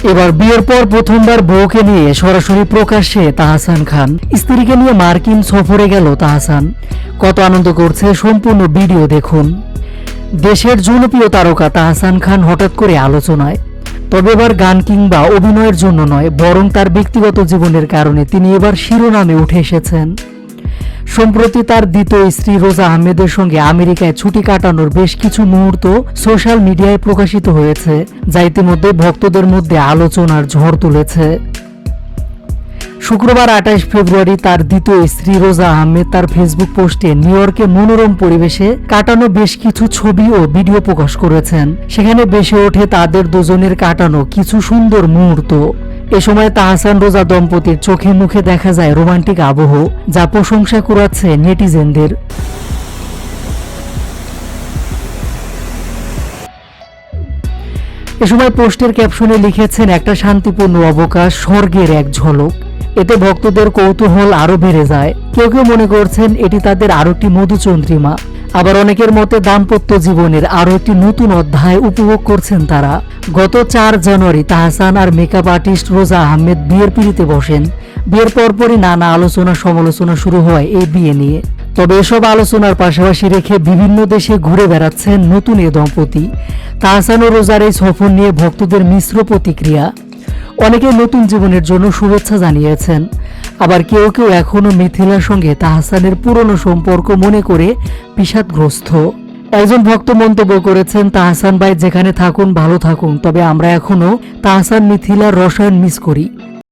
এবার বিয়ের পর প্রথমবার বউকে নিয়ে সরাসরি প্রকাশ্যে তাহসান খান। স্ত্রীকে নিয়ে মার্কিন সফরে গেল তাহসান। কত আনন্দ করছে সম্পূর্ণ ভিডিও দেখুন। দেশের জনপ্রিয় তারকা তাহসান খান হঠাৎ করে আলোচনায়। তবে এবার গান কিংবা অভিনয়ের জন্য নয়, বরং তার ব্যক্তিগত জীবনের কারণে তিনি এবার শিরোনামে উঠে এসেছেন। সম্প্রতি তার দ্বিতীয় স্ত্রী রোজা আহমেদের সঙ্গে আমেরিকায় ছুটি কাটানোর বেশ কিছু মুহূর্ত সোশ্যাল মিডিয়ায় প্রকাশিত হয়েছে, যা ইতিমধ্যে ভক্তদের মধ্যে আলোচনার ঝড় তুলেছে। শুক্রবার 28 ফেব্রুয়ারি তার দ্বিতীয় স্ত্রী রোজা আহমেদ তার ফেসবুক পোস্টে নিউ ইয়র্কে মনোরম পরিবেশে কাটানো বেশ কিছু ছবি ও ভিডিও প্রকাশ করেছেন। সেখানে ভেসে ওঠে তাদের দুজনের কাটানো কিছু সুন্দর মুহূর্ত। এ সময় তাহসান রোজা দম্পতির চোখে মুখে দেখা যায় রোমান্টিক আবহ, যা প্রশংসা কুড়াচ্ছে নেটিজেনদের। এ সময় পোস্টের ক্যাপশনে লিখেছেন, একটা শান্তিপূর্ণ অবকাশ, স্বর্গের এক ঝলক। এতে ভক্তদের কৌতূহল আরো বেড়ে যায়। কেউ কেউ মনে করছেন এটি তাদের আরো একটি মধুচন্দ্রিমা, আবার অনেকের মতে দাম্পত্য জীবনের আরো একটি নতুন অধ্যায় উপভোগ করছেন তারা। গত 4 জানুয়ারি তাহসান আর মেকআপ আর্টিস্ট রোজা আহমেদ বিয়ের পিঁড়িতে বসেন। বিয়ের পরপরই নানা আলোচনা সমালোচনা শুরু হয় এই বিয়ে নিয়ে। তবে এসব আলোচনার পাশাপাশি রেখে বিভিন্ন দেশে ঘুরে বেড়াচ্ছেন নতুন এ দম্পতি। তাহসান ও রোজার এই সফর নিয়ে ভক্তদের মিশ্র প্রতিক্রিয়া। অনেকে নতুন জীবনের জন্য শুভেচ্ছা জানিয়েছেন, আবার কেউ কেউ এখনও মিথিলার সঙ্গে তাহসানের পুরনো সম্পর্ক মনে করে বিষাদগ্রস্ত। একজন ভক্ত মন্তব্য করেছেন, তাহসান ভাই যেখানে থাকুন ভালো থাকুন, তবে আমরা এখনো তাহসান মিথিলার রসায়ন মিস করি।